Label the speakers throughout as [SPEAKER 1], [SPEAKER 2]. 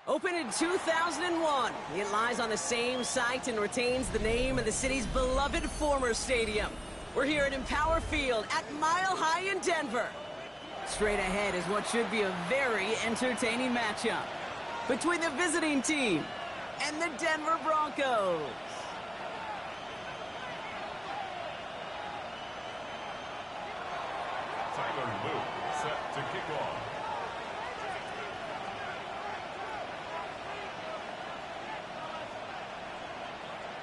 [SPEAKER 1] Opened in 2001, it lies on the same site and retains the name of the city's beloved former stadium. We're here at Empower Field at Mile High in Denver. Straight ahead is what should be a very entertaining matchup between the visiting team and the Denver Broncos.
[SPEAKER 2] Tyler Luke set to kick off.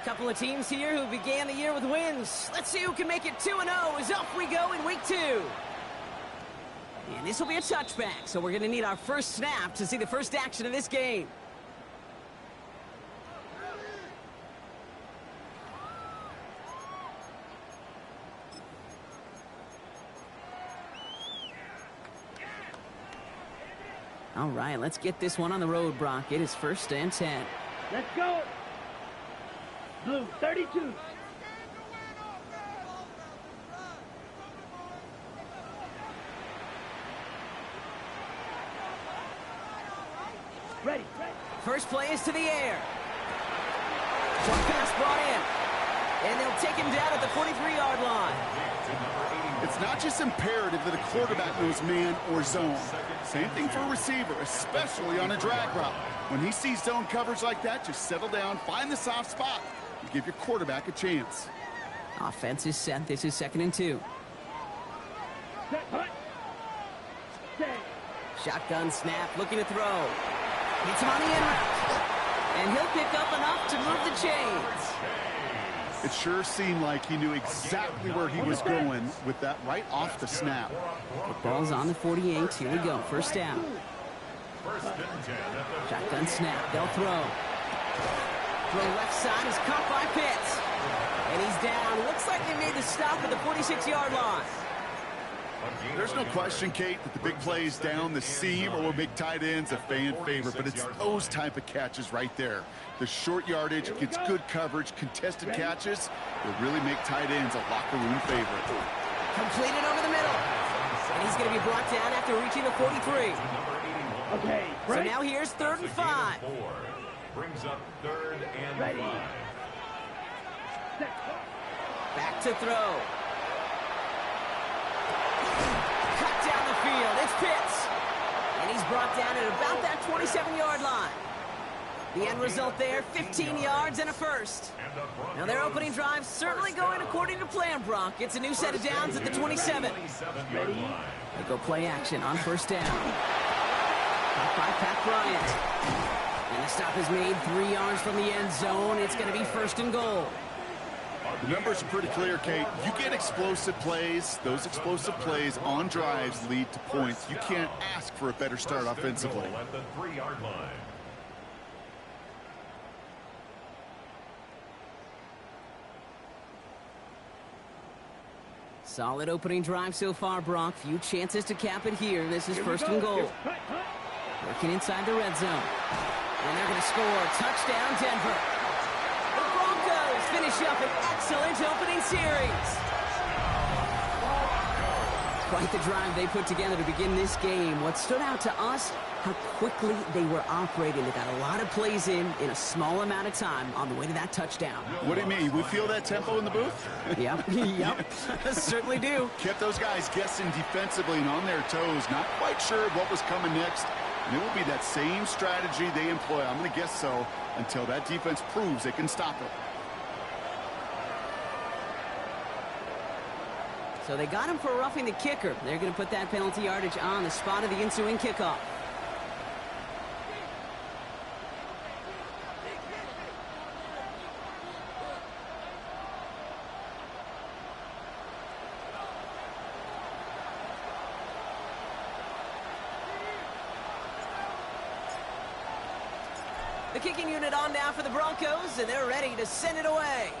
[SPEAKER 1] Couple of teams here who began the year with wins. Let's see who can make it 2-0 as off we go in week 2. And this will be a touchback, so we're going to need our first snap to see the first action of this game. All right, let's get this one on the road, Brock. It is 1st and 10.
[SPEAKER 3] Let's go. Blue, 32. Ready.
[SPEAKER 1] First play is to the air. One pass brought in. And they'll take him down at the 43-yard line.
[SPEAKER 4] It's not just imperative that a quarterback knows man or zone. Same thing for a receiver, especially on a drag route. When he sees zone coverage like that, just settle down, find the soft spot, and give your quarterback a chance.
[SPEAKER 1] Offense is set. This is 2nd and 2. Shotgun snap, looking to throw. Hits him on the in route. And he'll pick up enough to move the chains.
[SPEAKER 4] It sure seemed like he knew exactly where he was going with that right off the snap.
[SPEAKER 1] The ball's on the 48. Here we go. First down. Shotgun snap. They'll throw. Throw left side is caught by Pitts. And he's down. Looks like they made the stop at the 46-yard line.
[SPEAKER 4] There's no question, Kate, that the big plays down the seam or big tight ends a fan favorite, but it's those type of catches right there. The short yardage gets good coverage, contested catches will really make tight ends a locker room favorite.
[SPEAKER 1] Completed over the middle. And he's going to be brought down after reaching the 43.
[SPEAKER 3] Okay,
[SPEAKER 1] so now here's 3rd and 5.
[SPEAKER 2] Brings up 3rd and 5.
[SPEAKER 1] Back to throw. Cut down the field. It's Pitts. And he's brought down at about that 27-yard line. The end result there, 15 yards and a first. Now their opening drive certainly going according to plan, Brock. It's a new set of downs at the 27. They go play action on 1st down. Caught by Pat Bryant. And the stop is made 3 yards from the end zone. It's going to be 1st and goal.
[SPEAKER 4] The numbers are pretty clear, Kate. You get explosive plays. Those explosive plays on drives lead to points. You can't ask for a better start offensively.
[SPEAKER 2] At the 3-yard line.
[SPEAKER 1] Solid opening drive so far, Brock. Few chances to cap it here. This is 1st and goal. Working inside the red zone. And they're going to score. Touchdown, Denver. The Broncos finish up an excellent opening series. Quite the drive they put together to begin this game. What stood out to us, how quickly they were operating. They got a lot of plays in a small amount of time on the way to that touchdown.
[SPEAKER 4] What do you mean? We feel that tempo in the booth?
[SPEAKER 1] Yep, yep, certainly do.
[SPEAKER 4] Kept those guys guessing defensively and on their toes, not quite sure what was coming next. And it will be that same strategy they employ, I'm going to guess so, until that defense proves they can stop it.
[SPEAKER 1] So they got him for roughing the kicker. They're going to put that penalty yardage on the spot of the ensuing kickoff. The kicking unit on now for the Broncos, and they're ready to send it away.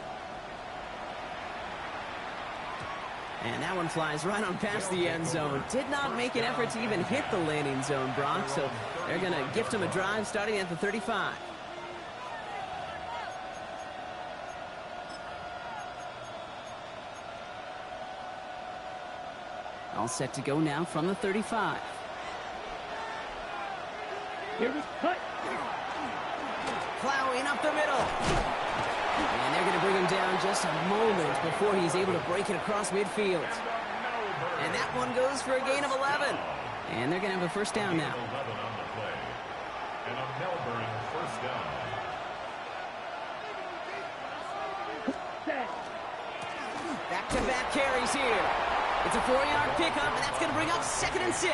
[SPEAKER 1] And that one flies right on past the end zone. Did not make an effort to even hit the landing zone, Brock, so they're going to gift him a drive starting at the 35. All set to go now from the 35.
[SPEAKER 3] Here we cut.
[SPEAKER 1] plowing up the middle. And they're going to bring him down just a moment before he's able to break it across midfield. And that one goes for a gain of 11. And they're going to have a first down now.
[SPEAKER 2] 11 on the play. And a Melbourne first down.
[SPEAKER 1] Back-to-back carries here. It's a 4-yard pickup, and that's going to bring up 2nd and 6.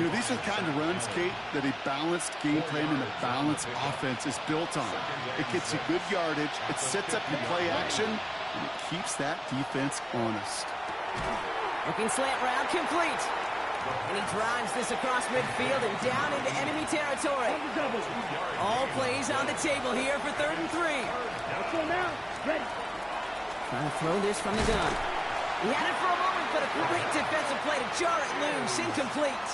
[SPEAKER 4] You know, these are the kind of runs, Kate, that a balanced game plan and a balanced offense is built on. It gets you good yardage, it sets up your play action, and it keeps that defense honest.
[SPEAKER 1] Looking slant route, complete. And he drives this across midfield and down into enemy territory. All plays on the table here for 3rd and 3.
[SPEAKER 3] Now, ready.
[SPEAKER 1] Trying to throw this from the gun. He had it for a moment, but a great defensive play to jar it loose. Incomplete.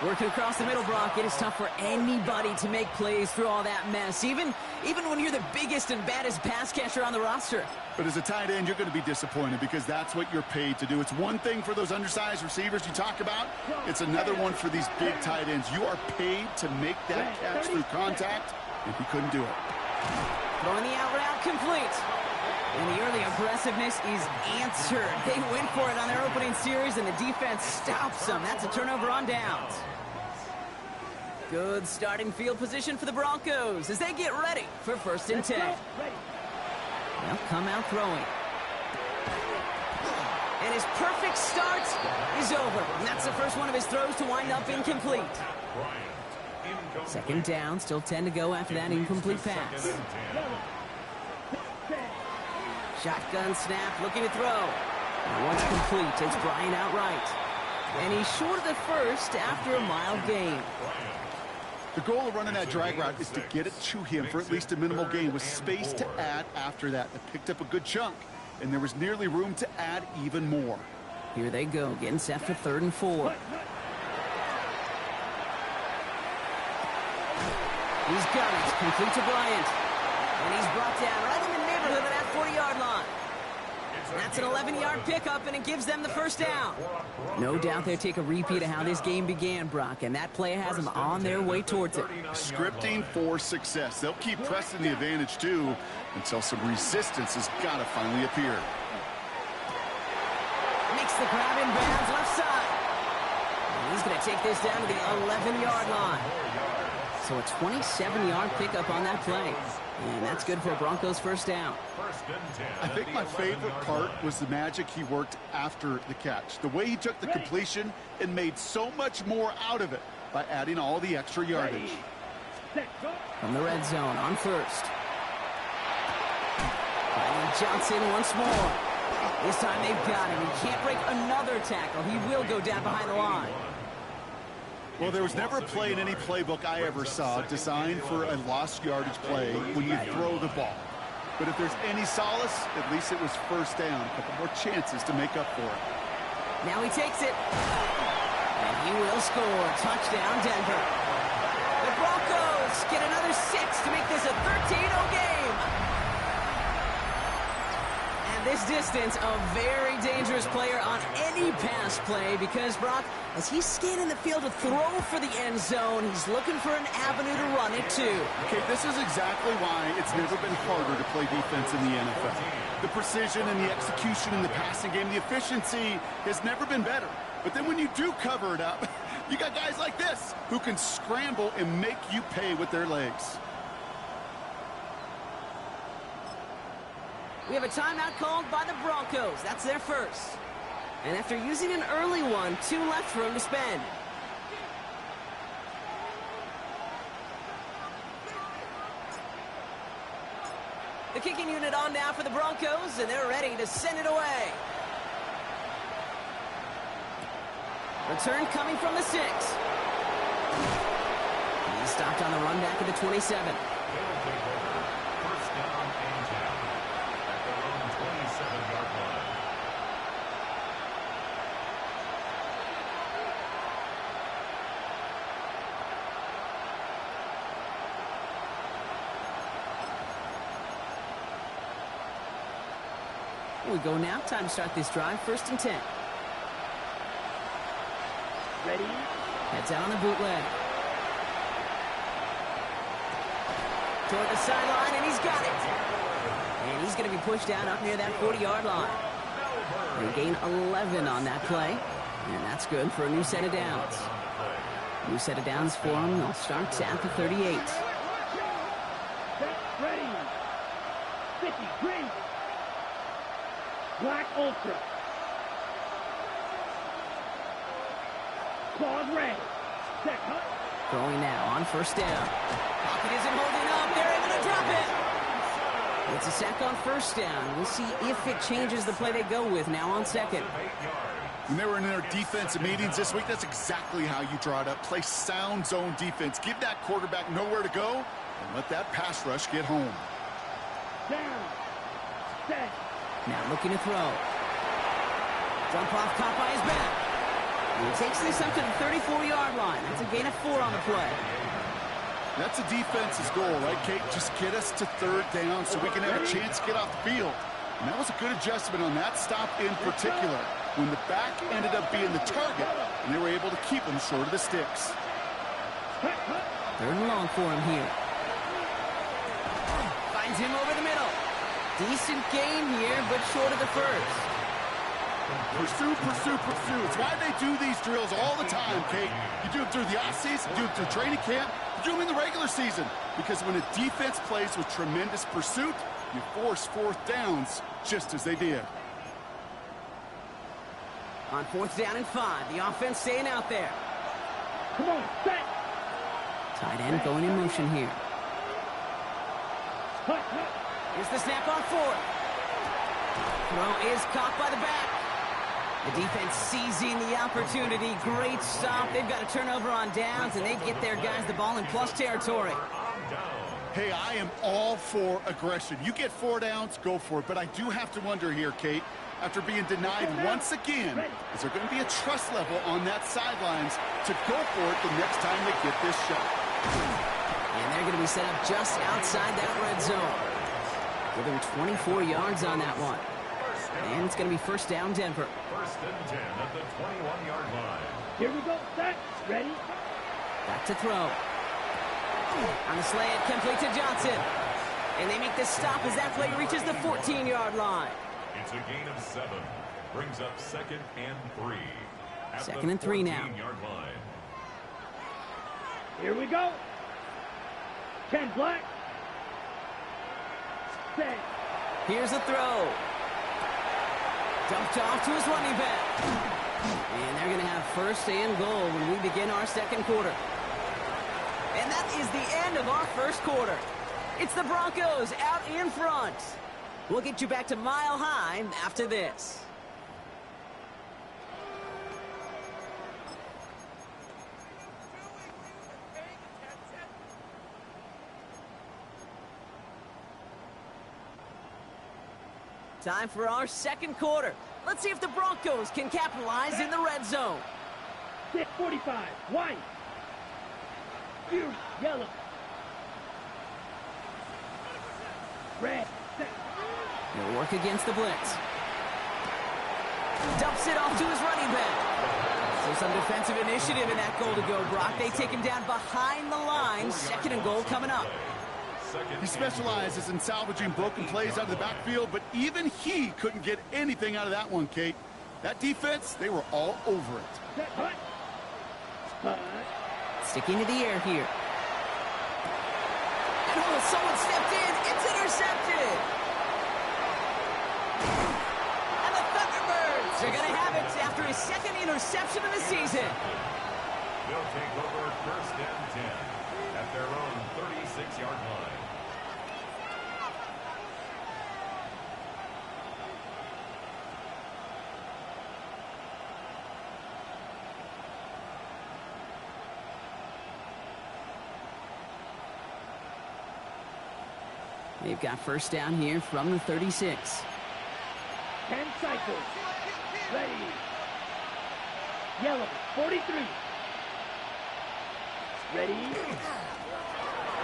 [SPEAKER 1] Working across the middle, Brock, it is tough for anybody to make plays through all that mess, even when you're the biggest and baddest pass catcher on the roster.
[SPEAKER 4] But as a tight end, you're going to be disappointed because that's what you're paid to do. It's one thing for those undersized receivers you talk about. It's another one for these big tight ends. You are paid to make that catch through contact, and he couldn't do it.
[SPEAKER 1] Throwing the out route, complete. And the early aggressiveness is answered. They went for it on their opening series, and the defense stops them. That's a turnover on downs. Good starting field position for the Broncos as they get ready for 1st and 10. They'll come out throwing. And his perfect start is over. And that's the first one of his throws to wind up incomplete. 2nd down, still 10 to go after that incomplete pass. Shotgun snap, looking to throw. And once complete, takes Bryant outright. And he's short of the first after a mild gain.
[SPEAKER 4] The goal of running that drag route is to get it to him for at least a minimal gain with space to add after that. They picked up a good chunk, and there was nearly room to add even more.
[SPEAKER 1] Here they go, getting set for 3rd and 4. He's got it, complete to Bryant. And he's brought down right in the neighborhood of that 40-yard line. That's an 11-yard pickup, and it gives them the first down. No doubt they'll take a repeat of how this game began, Brock, and that play has them on their way towards it.
[SPEAKER 4] Scripting for success. They'll keep pressing the advantage, too, until some resistance has got to finally appear.
[SPEAKER 1] Makes the grab in bounds left side. And he's going to take this down to the 11-yard line. So a 27-yard pickup on that play. And that's good for a Broncos first down.
[SPEAKER 4] I think my favorite part was the magic he worked after the catch. The way he took the completion and made so much more out of it by adding all the extra yardage.
[SPEAKER 1] From the red zone on 1st. Finding Johnson once more. This time they've got him. He can't break another tackle. He will go down behind the line.
[SPEAKER 4] Well, there was never a play in any playbook I ever saw designed for a lost yardage play when you throw the ball. But if there's any solace, at least it was first down. A couple more chances to make up for it.
[SPEAKER 1] Now he takes it. And he will score. Touchdown, Denver. The Broncos get another 6 to make this a 13-0 game. And this distance, a very dangerous player on any pass play because, Brock, as he's scanning the field to throw for the end zone, he's looking for an avenue to run it too.
[SPEAKER 4] Okay, this is exactly why it's never been harder to play defense in the NFL. The precision and the execution in the passing game, the efficiency has never been better. But then when you do cover it up, you got guys like this who can scramble and make you pay with their legs.
[SPEAKER 1] We have a timeout called by the Broncos. That's their first. And after using an early one, 2 left for him to spend. The kicking unit on now for the Broncos, and they're ready to send it away. Return coming from the 6. He's stopped on the run back at the 27.
[SPEAKER 2] First down and 10 at their own 27-yard line.
[SPEAKER 1] Here we go now. Time to start this drive. 1st and 10.
[SPEAKER 3] Ready?
[SPEAKER 1] Heads out on the bootleg. Toward the sideline, and he's got it. And he's going to be pushed down up near that 40-yard line. They gain 11 on that play, and that's good for a new set of downs. New set of downs for them. They'll start at the 38.
[SPEAKER 3] Ready. 50, green. Black Ultra. Claws red. Set cut.
[SPEAKER 1] Throwing now on first down. Pocket isn't holding up. They're able to drop it. It's a sack on first down. We'll see if it changes the play they go with now on second.
[SPEAKER 4] When they were in their defensive meetings this week, that's exactly how you draw it up. Play sound zone defense. Give that quarterback nowhere to go and let that pass rush get home.
[SPEAKER 3] Down. Set.
[SPEAKER 1] Now looking to throw. Jump off, caught by his back. And he takes this up to the 34-yard line. That's a gain of 4 on the play.
[SPEAKER 4] That's a defense's goal, right, Kate? Just get us to third down so we can have a chance to get off the field. And that was a good adjustment on that stop in particular, when the back ended up being the target, and they were able to keep him short of the sticks.
[SPEAKER 1] Third and long for him here. Finds him over the middle. Decent gain here, but short of the first.
[SPEAKER 4] Pursue, pursue, pursue. It's why they do these drills all the time, Kate. You do it through the offseason, you do it through training camp, you do them in the regular season. Because when a defense plays with tremendous pursuit, you force fourth downs just as they did.
[SPEAKER 1] On 4th down and 5, the offense staying out there.
[SPEAKER 3] Come on, set.
[SPEAKER 1] Tight end going in motion here.
[SPEAKER 3] Cut, cut.
[SPEAKER 1] Here's the snap on 4th. Throw is caught by the back. The defense seizing the opportunity. Great stop. They've got a turnover on downs, and they get their guys the ball in plus territory.
[SPEAKER 4] Hey, I am all for aggression. You get 4 downs, go for it. But I do have to wonder here, Kate, after being denied once again, is there going to be a trust level on that sidelines to go for it the next time they get this shot?
[SPEAKER 1] And they're going to be set up just outside that red zone. Give them 24 yards on that one. And it's going to be first down, Denver.
[SPEAKER 2] First and 10 at the 21-yard line.
[SPEAKER 3] Here we go, set. Ready.
[SPEAKER 1] Back to throw. On the slant, complete to Johnson. And they make the stop as that play reaches the 14-yard line.
[SPEAKER 2] It's a gain of 7. Brings up 2nd and 3. At
[SPEAKER 1] Second and 3 now.
[SPEAKER 2] 14-yard line.
[SPEAKER 3] Here we go. 10 black. Set.
[SPEAKER 1] Here's the throw. Dumped off to his running back. And they're going to have first and goal when we begin our second quarter. And that is the end of our first quarter. It's the Broncos out in front. We'll get you back to Mile High after this. Time for our second quarter. Let's see if the Broncos can capitalize in the red zone.
[SPEAKER 3] 6:45. White. Blue. Yellow. Red. Set.
[SPEAKER 1] He'll work against the blitz. Dumps it off to his running back. So some defensive initiative in that goal to go, Brock. They take him down behind the line. Second and goal coming up.
[SPEAKER 4] He specializes in salvaging broken plays out of the backfield, but even he couldn't get anything out of that one, Kate. That defense, they were all over it.
[SPEAKER 3] Set. Cut. Cut.
[SPEAKER 1] Sticking to the air here. And oh, someone stepped in. It's intercepted. And the Thunderbirds are going to have it after his second interception of the season.
[SPEAKER 2] They'll take over first and 10 at their own 36-yard line.
[SPEAKER 1] They've got first down here from the 36.
[SPEAKER 3] 10 cycles. Ready. Yellow. 43. Ready.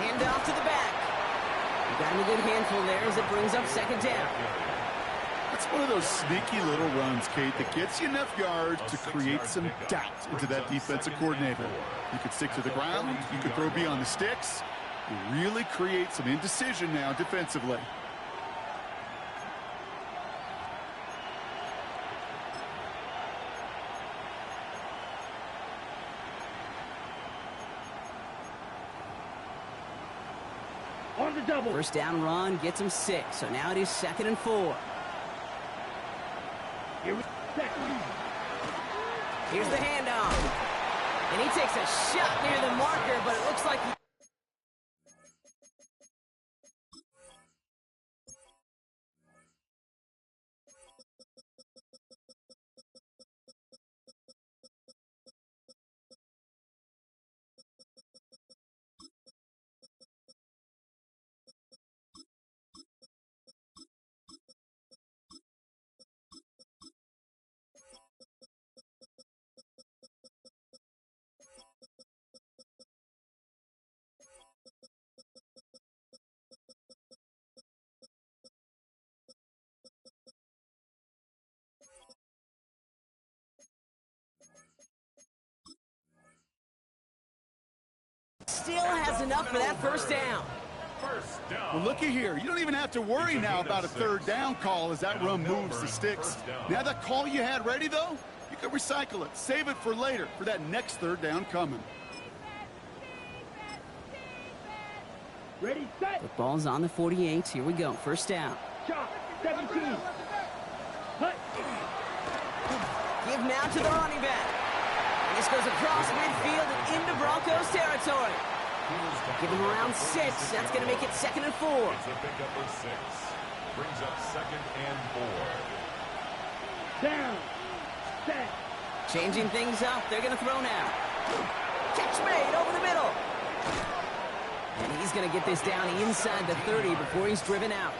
[SPEAKER 1] Hand off to the back. We've got him a good handful there as it brings up second down.
[SPEAKER 4] That's one of those sneaky little runs, Kate, that gets you enough yards to create some doubt into that defensive coordinator. You could stick to the ground, you could throw beyond the sticks, You really create some indecision now defensively.
[SPEAKER 3] On the double.
[SPEAKER 1] First down run gets him 6, so now it is 2nd and 4.
[SPEAKER 3] Here we second.
[SPEAKER 1] Here's the handoff. And he takes a shot near the marker, but it looks like he... still has enough for that first down.
[SPEAKER 2] First down.
[SPEAKER 4] Well, looky here. You don't even have to worry now about a third down call as that run moves the sticks. Now that call you had ready, though, you can recycle it. Save it for later for that next third down coming.
[SPEAKER 3] Ready, set.
[SPEAKER 1] Football's on the 48. Here we go. First down.
[SPEAKER 3] Shot. 17. Hut.
[SPEAKER 1] Give now to the running back. And this goes across midfield and into Broncos territory. Give him around 6. That's going to make it 2nd and 4.
[SPEAKER 2] It's a pickup of 6. Brings up 2nd and 4.
[SPEAKER 3] Down. Set.
[SPEAKER 1] Changing things up. They're going to throw now. Catch made over the middle. And he's going to get this down inside the 30 before he's driven out.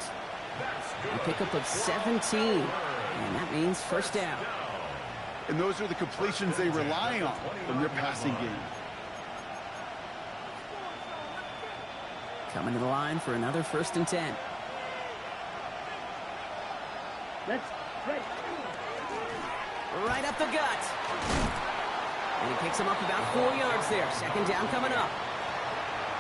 [SPEAKER 1] A pickup of 17. And that means first down.
[SPEAKER 4] And those are the completions they rely on from their passing game.
[SPEAKER 1] Coming to the line for another 1st and 10.
[SPEAKER 3] Let's ready.
[SPEAKER 1] Right up the gut. And he picks him up about 4 yards there. 2nd down coming up.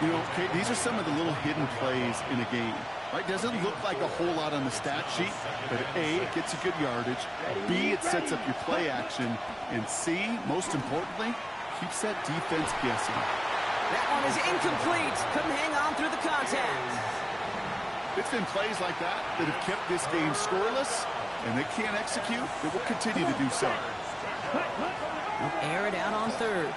[SPEAKER 4] You know, Kate, these are some of the little hidden plays in a game. Right? Doesn't look like a whole lot on the stat sheet, but A, it gets you good yardage. B, it sets up your play action. And C, most importantly, keeps that defense guessing.
[SPEAKER 1] That one is incomplete. Couldn't hang on through the contact.
[SPEAKER 4] It's been plays like that that have kept this game scoreless, and they can't execute. They will continue to do so.
[SPEAKER 1] They'll air it out on 3rd.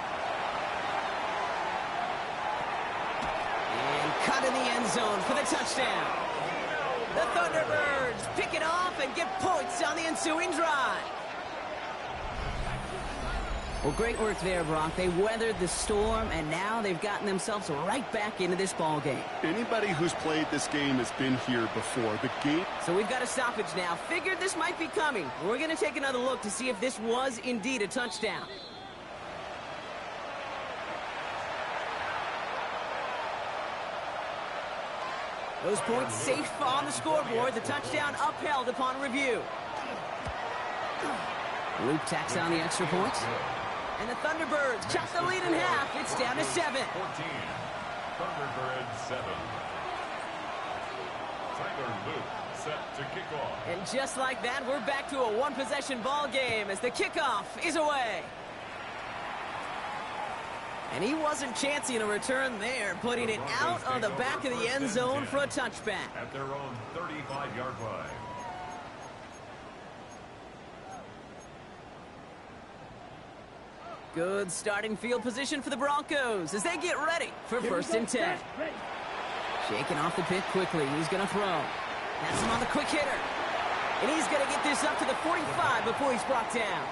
[SPEAKER 1] And cut in the end zone for the touchdown. The Thunderbirds pick it off and get points on the ensuing drive. Well, great work there, Brock. They weathered the storm, and now they've gotten themselves right back into this ball game.
[SPEAKER 4] Anybody who's played this game has been here before. The game.
[SPEAKER 1] So we've got a stoppage now. Figured this might be coming. We're going to take another look to see if this was indeed a touchdown. Those points safe on the scoreboard. The touchdown upheld upon review. Luke tacks on the extra point. And the Thunderbirds cut the lead in half. It's down to 7.
[SPEAKER 2] 14. Thunderbirds 7. Tyler Luke set to kick off.
[SPEAKER 1] And just like that, we're back to a one-possession ball game as the kickoff is away. And he wasn't chancing a return there, putting it out on the back of the end zone for a touchback.
[SPEAKER 2] At their own 35-yard line.
[SPEAKER 1] Good starting field position for the Broncos as they get ready for 1st and 10. Shaking off the pit quickly. He's going to throw. Has him on the quick hitter. And he's going to get this up to the 45 before he's brought down.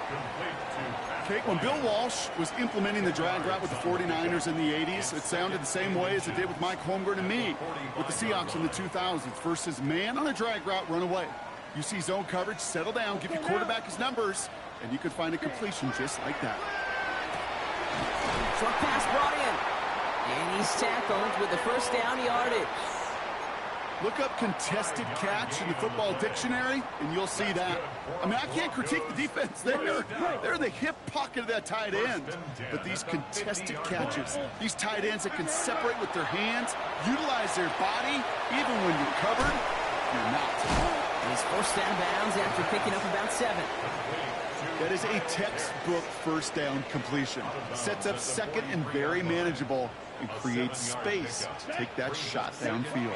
[SPEAKER 4] Kate, when Bill Walsh was implementing the drag route with the 49ers in the 80s, it sounded the same way as it did with Mike Holmgren and me with the Seahawks in the 2000s. Versus man on a drag route, run away. You see zone coverage, settle down, give your quarterback his numbers, and you could find a completion just like that.
[SPEAKER 1] Short pass brought in. And he's tackled with the first down yardage.
[SPEAKER 4] Look up contested catch in the football dictionary, and you'll see that. I mean, I can't critique the defense there. They're in the hip pocket of that tight end. But these contested catches, these tight ends that can separate with their hands, utilize their body, even when you're covered, you're not.
[SPEAKER 1] He's forced out of bounds after picking up about 7.
[SPEAKER 4] That is a textbook first down completion. Sets up second and very manageable and creates space to take that shot downfield.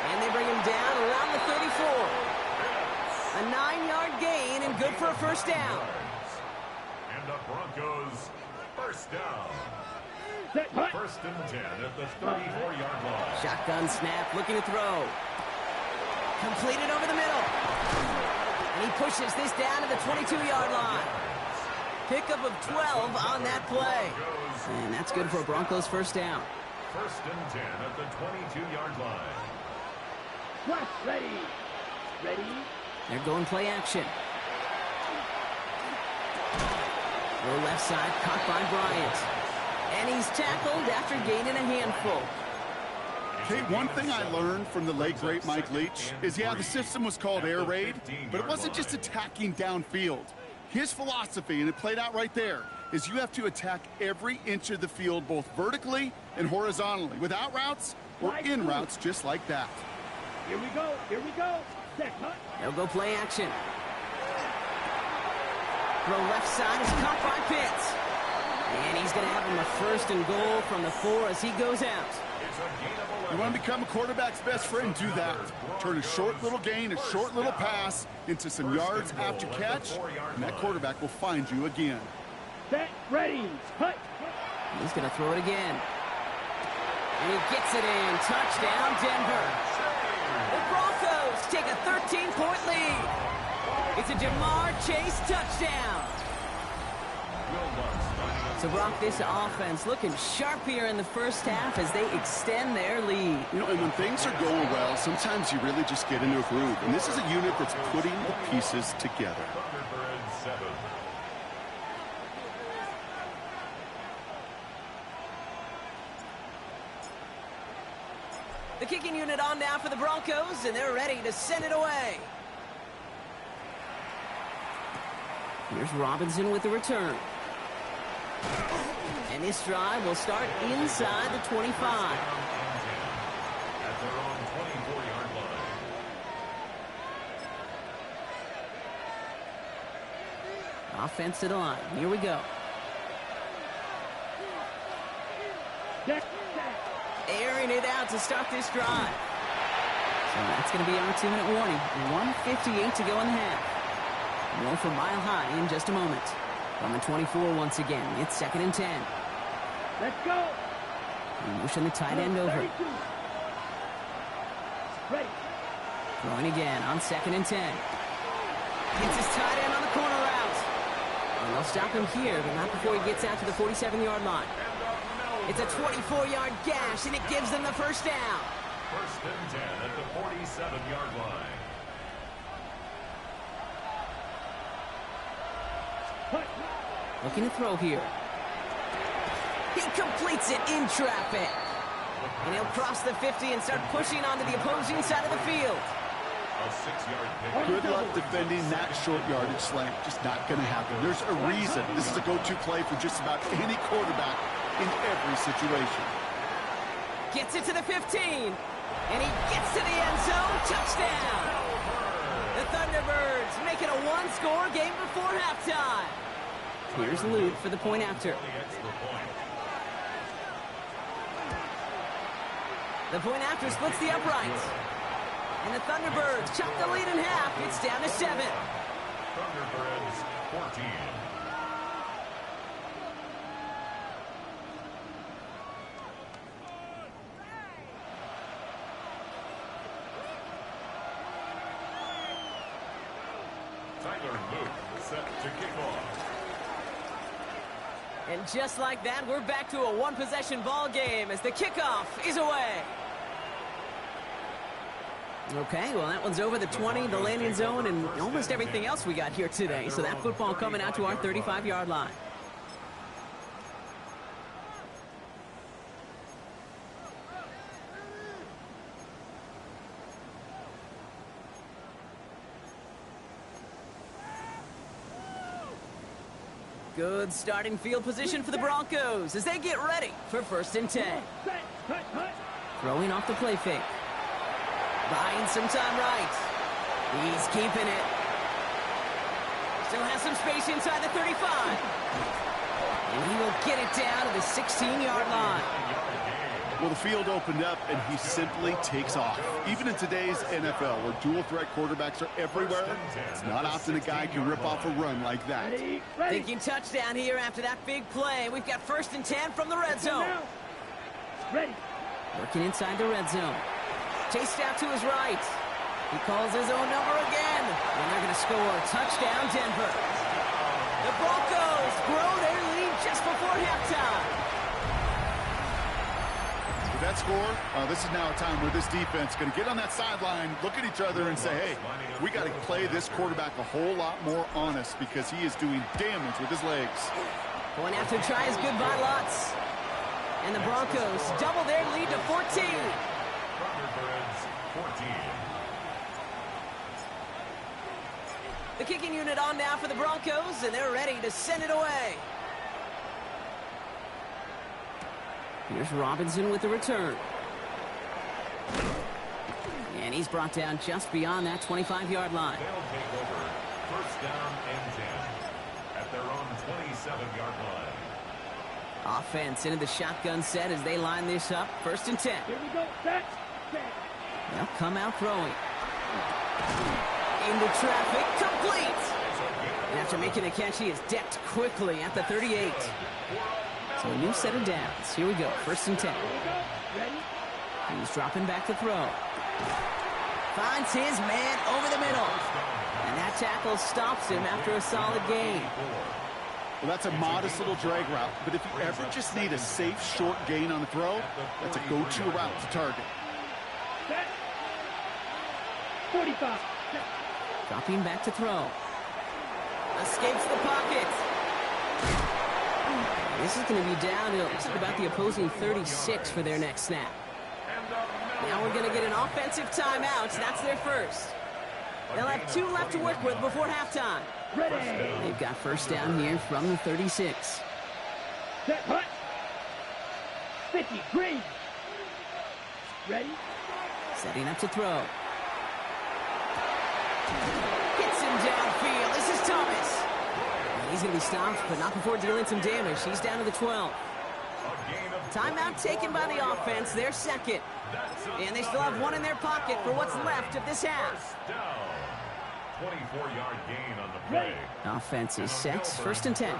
[SPEAKER 1] And they bring him down around the 34. A 9-yard gain and good for a first down.
[SPEAKER 2] And the Broncos first down. First and 10 at the 34-yard line.
[SPEAKER 1] Shotgun snap, looking to throw. Completed over the middle. And he pushes this down to the 22-yard line. Pickup of 12 on that play. And that's good for a Broncos first down.
[SPEAKER 2] First and 10 at the 22-yard line.
[SPEAKER 3] Rush ready. Ready.
[SPEAKER 1] They're going play action. Low left side, caught by Bryant. And he's tackled after gaining a handful.
[SPEAKER 4] Okay, one thing I learned from the late, great Mike Leach is, yeah, the system was called air raid, but it wasn't just attacking downfield. His philosophy, and it played out right there, is you have to attack every inch of the field, both vertically and horizontally, without routes or in routes just like that.
[SPEAKER 3] Here we go. Here we go. Set. Hunt.
[SPEAKER 1] They'll go play action. Throw left side is caught by Pitts. And he's going to have him a first and goal from the 4 as he goes out.
[SPEAKER 4] You want to become a quarterback's best friend, do that. Turn a short little gain, a short little pass into some yards after catch, and that quarterback will find you again.
[SPEAKER 3] Set. Ready. Hunt.
[SPEAKER 1] He's going to throw it again. And he gets it in. Touchdown, Denver. The Broncos take a 13-point lead. It's a Jamar Chase touchdown. So, Brock, this offense looking sharp here in the first half as they extend their lead.
[SPEAKER 4] You know, and when things are going well, sometimes you really just get into a groove. And this is a unit that's putting the pieces together.
[SPEAKER 1] The kicking unit on now for the Broncos, and they're ready to send it away. Here's Robinson with the return. And this drive will start inside the 25.
[SPEAKER 2] At their own 24-yard line.
[SPEAKER 1] Offense to the line. Here we go. Airing it out to start this drive. So that's going to be our 2-minute warning. 1:58 to go in the half. More from Mile High in just a moment. On the 24 once again. It's 2nd and 10.
[SPEAKER 3] Let's go.
[SPEAKER 1] We motion the tight end over.
[SPEAKER 3] 32. Ready.
[SPEAKER 1] Throwing again on 2nd and 10. Gets his tight end on the corner route. And they'll stop him here, but not before he gets out to the 47-yard line. It's a 24-yard gash, and it gives them the first down.
[SPEAKER 2] First and 10 at the 47-yard line.
[SPEAKER 1] Looking to throw here. He completes it in traffic. And he'll cross the 50 and start pushing onto the opposing side of the field.
[SPEAKER 2] A 6-yard pick.
[SPEAKER 4] Good luck defending that short yardage slant. Just not going to happen. There's a reason this is a go-to play for just about any quarterback in every situation.
[SPEAKER 1] Gets it to the 15. And he gets to the end zone. Touchdown. The Thunderbirds make it a one-score game before halftime. Here's Luke for the point after. The point after splits the uprights. And the Thunderbirds chop the lead in half. It's down to 7.
[SPEAKER 2] Thunderbirds 14. Tyler Luke set to kick off.
[SPEAKER 1] And just like that, we're back to a one-possession ball game as the kickoff is away. Okay, well, that one's over the 20, the landing zone, and almost everything else we got here today. So that football coming out to our 35-yard line. Good starting field position for the Broncos as they get ready for 1st and 10.
[SPEAKER 3] Set, hut.
[SPEAKER 1] Throwing off the play fake. Buying some time right. He's keeping it. Still has some space inside the 35. And he will get it down to the 16-yard line.
[SPEAKER 4] Well, the field opened up, and he simply takes off. Even in today's NFL, where dual-threat quarterbacks are everywhere, it's not often a guy can rip off a run like that.
[SPEAKER 3] Ready.
[SPEAKER 1] Thinking touchdown here after that big play. We've got 1st and 10 from the red zone.
[SPEAKER 3] Ready.
[SPEAKER 1] Working inside the red zone. Chased out to his right. He calls his own number again. And they're going to score. Touchdown, Denver. The Broncos grow their lead just before halftime.
[SPEAKER 4] With that score, this is now a time where this defense is going to get on that sideline, look at each other, and say, hey, we got to play this quarterback a whole lot more honest because he is doing damage with his legs.
[SPEAKER 1] Going after try is good by Lutz. And the Broncos double their lead to 14.
[SPEAKER 2] Thunderbirds 14.
[SPEAKER 1] The kicking unit on now for the Broncos, and they're ready to send it away. Here's Robinson with the return. And he's brought down just beyond that 25-yard line.
[SPEAKER 2] They'll take over 1st down and 10 at their own 27-yard line.
[SPEAKER 1] Offense into the shotgun set as they line this up. 1st and 10.
[SPEAKER 3] Here we go. Set.
[SPEAKER 1] They'll come out throwing. Into traffic, complete. And after making the catch, he is decked quickly at the 38. So a new set of downs. Here we go. 1st and 10.
[SPEAKER 3] Ready.
[SPEAKER 1] He's dropping back to throw. Finds his man over the middle. And that tackle stops him after a solid gain.
[SPEAKER 4] Well, that's a modest little drag route, but if you ever just need a safe, short gain on the throw, that's a go-to route to target.
[SPEAKER 3] Set. 45. Set.
[SPEAKER 1] Dropping back to throw. Escapes the pocket. This is going to be down to looks like about the opposing 36 for their next snap. Now we're going to get an offensive timeout. That's their first. They'll have 2 left to work with before halftime.
[SPEAKER 3] Ready.
[SPEAKER 1] They've got 1st down here from the 36.
[SPEAKER 3] Set. Hut. 50. Green. Ready.
[SPEAKER 1] Setting up to throw. Hits him downfield. This is Thomas. He's going to be stopped, but not before dealing some damage. He's down to the 12. Timeout taken by the offense. They're second. And they still have 1 in their pocket for what's left of this half.
[SPEAKER 2] 24-yard gain on the play.
[SPEAKER 1] Offense is set. 1st and 10.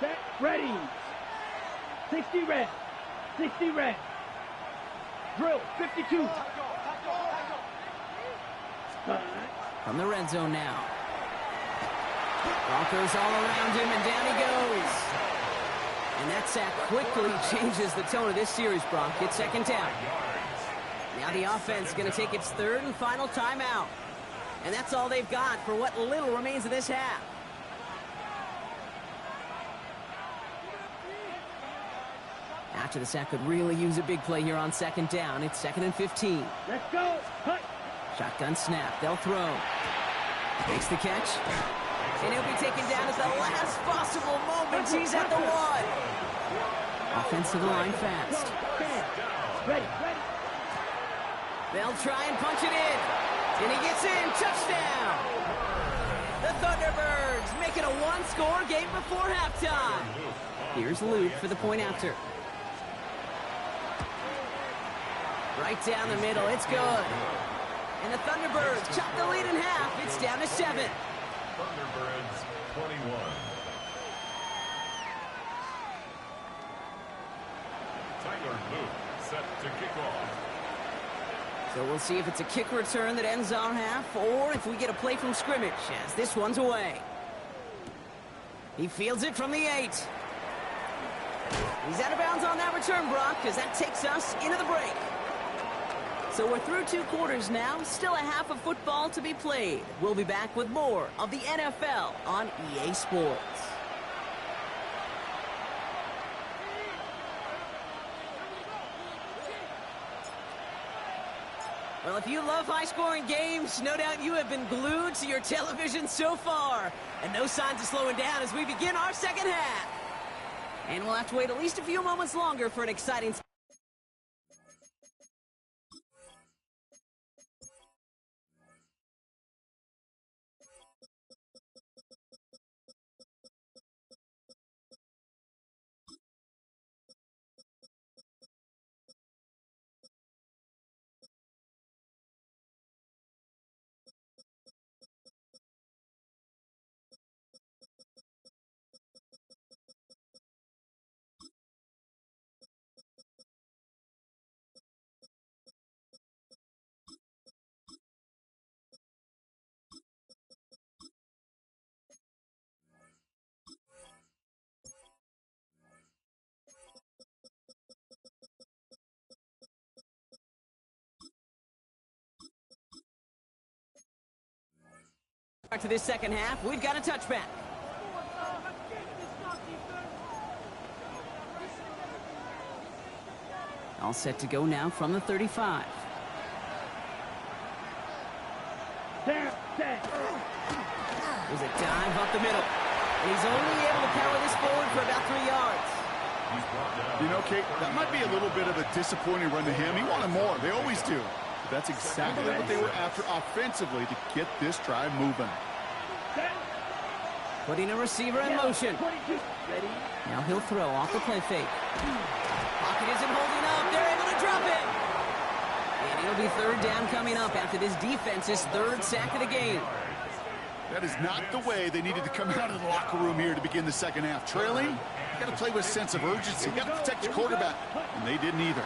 [SPEAKER 3] Set. Ready. 60 red. 60 red. Drill. 52.
[SPEAKER 1] From the red zone now. Broncos all around him, and down he goes. And that sack quickly changes the tone of this series, Bronk. It's 2nd down. Now the offense is going to take its 3rd and final timeout. And that's all they've got for what little remains of this half. After the sack could really use a big play here on 2nd down. It's 2nd and 15.
[SPEAKER 3] Let's go. Hut.
[SPEAKER 1] Shotgun snap. They'll throw. Makes the catch. And he'll be taken down at the last possible moment. He's at the 1. Offensive line fast.
[SPEAKER 3] Ready.
[SPEAKER 1] They'll try and punch it in. And he gets in. Touchdown. The Thunderbirds make it a 1-score game before halftime. Here's Luke for the point after. Right down the middle. It's good. And the Thunderbirds chop the lead in half. It's down to 7.
[SPEAKER 2] Thunderbirds 21. Tyler Luke set to kick off.
[SPEAKER 1] So we'll see if it's a kick return that ends our half or if we get a play from scrimmage as this one's away. He fields it from the 8. He's out of bounds on that return, Brock, because that takes us into the break. So we're through 2 quarters now, still a half of football to be played. We'll be back with more of the NFL on EA Sports. Well, if you love high-scoring games, no doubt you have been glued to your television so far. And no signs of slowing down as we begin our second half. And we'll have to wait at least a few moments longer for an exciting... Back to this second half, we've got a touchback. All set to go now from the 35.
[SPEAKER 3] There's
[SPEAKER 1] a dive up the middle. And he's only able to power this forward for about 3 yards.
[SPEAKER 4] You know, Kate, that might be a little bit of a disappointing run to him. He wanted more. They always do. But that's exactly what they were after offensively to get this drive moving.
[SPEAKER 1] Putting a receiver in motion. Now he'll throw off the play fake. Pocket isn't holding up. They're able to drop it. And it'll be third down coming up after this defense's third sack of the game.
[SPEAKER 4] That is not the way they needed to come out of the locker room here to begin the second half. Trailing, you got to play with a sense of urgency. You got to protect your quarterback, and they didn't either.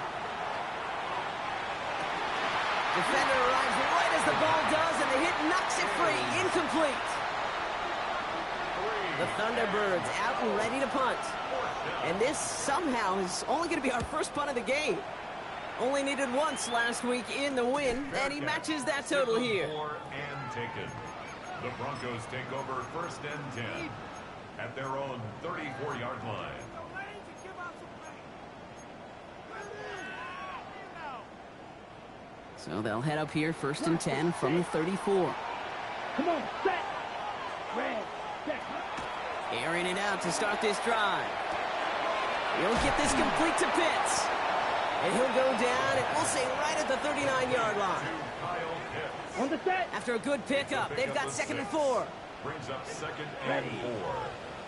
[SPEAKER 1] Defender arrives right as the ball does, and the hit knocks it free. Incomplete. The Thunderbirds out and ready to punt. And this somehow is only going to be our first punt of the game. Only needed once last week in the win, and he matches that total here.
[SPEAKER 2] And taken. The Broncos take over first and 10 at their own 34-yard line.
[SPEAKER 1] So they'll head up here first and 10 from the 34.
[SPEAKER 3] Come on, set. Red, set.
[SPEAKER 1] Airing it out to start this drive. He'll get this complete to Pitts. And he'll go down, and we'll say right at the 39-yard line.
[SPEAKER 3] On the set.
[SPEAKER 1] After a good pickup, they've got second and 4.
[SPEAKER 2] Brings up second and 4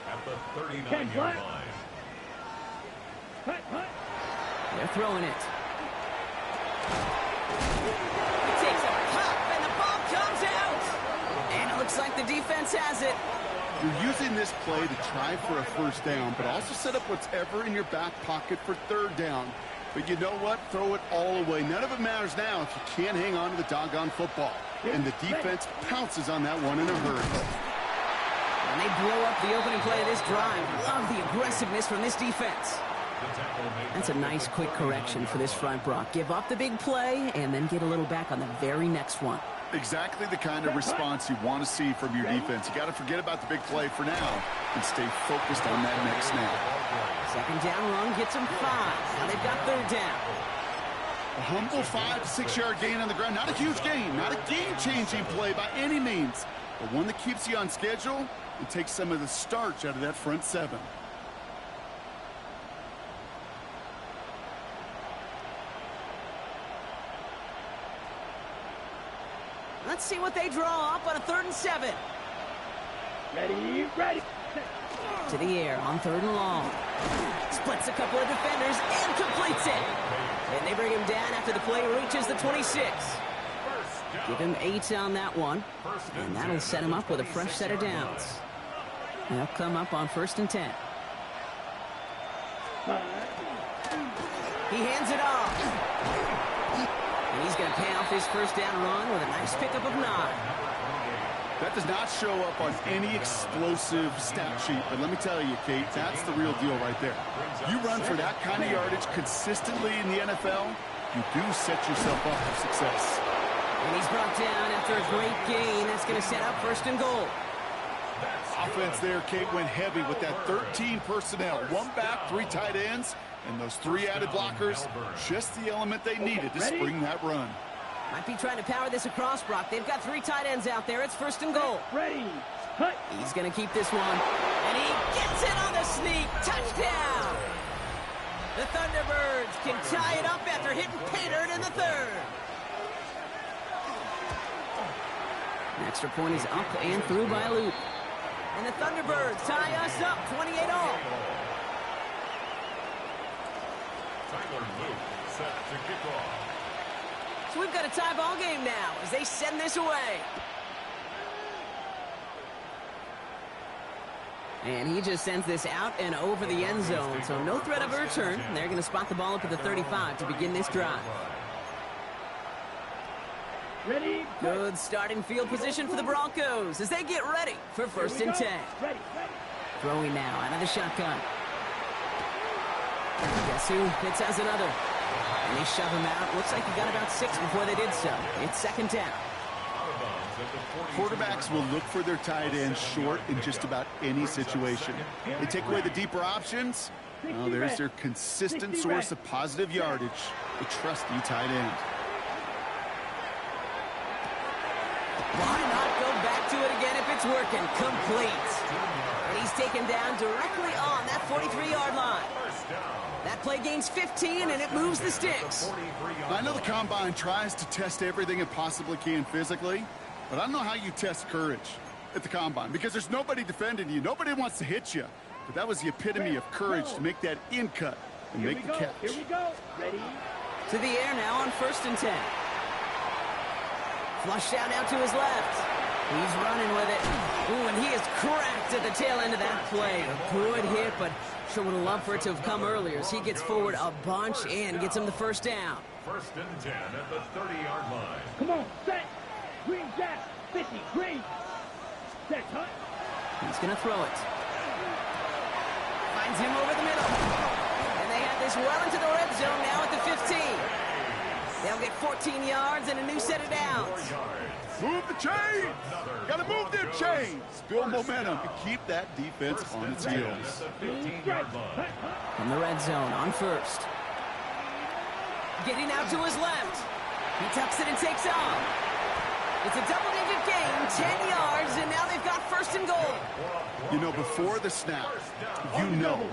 [SPEAKER 2] at the 39-yard line.
[SPEAKER 1] They're throwing it. He takes a pop, and the ball comes out. And it looks like the defense has it.
[SPEAKER 4] You're using this play to try for a first down, but also set up whatever in your back pocket for third down. But you know what? Throw it all away. None of it matters now if you can't hang on to the doggone football. And the defense pounces on that one in a hurry.
[SPEAKER 1] And they blow up the opening play of this drive. Love the aggressiveness from this defense. That's a nice quick correction for this front, Brock. Give up the big play and then get a little back on the very next one.
[SPEAKER 4] Exactly the kind of response you want to see from your defense. You got to forget about the big play for now and stay focused on that next snap.
[SPEAKER 1] Second down run gets them 5. Now they've got third down.
[SPEAKER 4] A humble 5 to 6 yard gain on the ground. Not a huge gain, not a game-changing play by any means, but one that keeps you on schedule and takes some of the starch out of that front 7.
[SPEAKER 1] Let's see what they draw up on a 3rd and 7.
[SPEAKER 3] Ready, ready.
[SPEAKER 1] To the air on 3rd and long. Splits a couple of defenders and completes it. And they bring him down after the play reaches the 26. Give him 8 on that one. And that'll set him up with a fresh set of downs. They'll come up on 1st and 10. He hands it off. And he's going to pay off his first down run with a nice pickup of 9.
[SPEAKER 4] That does not show up on any explosive stat sheet, but let me tell you, Kate, that's the real deal right there. You run for that kind of yardage consistently in the NFL, you do set yourself up for success.
[SPEAKER 1] And he's brought down after a great gain. That's going to set up 1st and goal.
[SPEAKER 4] Offense there, Kate, went heavy with that 13 personnel. 1 back, 3 tight ends, and those 3 added blockers. Just the element they needed to spring that run.
[SPEAKER 1] Might be trying to power this across, Brock. They've got 3 tight ends out there. It's first and goal.
[SPEAKER 3] Ready. Cut.
[SPEAKER 1] He's going to keep this one. And he gets it on the sneak. Touchdown! The Thunderbirds can tie it up after hitting pay dirt in the 3rd. An extra point is up and through by a loop. And the Thunderbirds tie us up 28-all.
[SPEAKER 2] Tyler Luke set to kick off.
[SPEAKER 1] So we've got a tie ball game now as they send this away. And he just sends this out and over the end zone, so no threat of a return. They're going to spot the ball up at the 35 to begin this drive.
[SPEAKER 3] Ready.
[SPEAKER 1] Good starting field position for the Broncos as they get ready for first and 10.
[SPEAKER 3] Ready.
[SPEAKER 1] Throwing now out of the shotgun. Guess who? Pitts has another. And they shove him out. Looks like he got about 6 before they did so. It's second down.
[SPEAKER 4] Quarterbacks will look for their tight ends short in just about any situation. They take away the deeper options. Well, there's their consistent source of positive yardage, the trusty tight end.
[SPEAKER 1] Why not go back to it again if it's working? Complete. And he's taken down directly on that 43-yard line. That play gains 15, and it moves the sticks.
[SPEAKER 4] I know the Combine tries to test everything it possibly can physically, but I don't know how you test courage at the Combine because there's nobody defending you. Nobody wants to hit you. But that was the epitome of courage to make that in cut and make the catch.
[SPEAKER 3] Here we go. Ready.
[SPEAKER 1] To the air now on first and 10. Flushed out now to his left. He's running with it. Ooh, and he is cracked at the tail end of that play. A good hit, but sure would have loved for it to have come earlier as he gets forward a bunch and gets him the first down.
[SPEAKER 2] First and 10 at the 30-yard line.
[SPEAKER 3] Come on. Set. Green jack. 50. Green. Set. Cut.
[SPEAKER 1] He's going to throw it. Finds him over the middle. And they have this well into the red zone now at the 15. They'll get 14 yards and a new set of downs.
[SPEAKER 4] Move the chains! Gotta move them chains! Build momentum and keep that defense on its heels.
[SPEAKER 1] From the red zone on first. Getting out to his left. He tucks it and takes off. It's a double-digit gain, 10 yards, and now they've got first and goal.
[SPEAKER 4] You know, before the snap,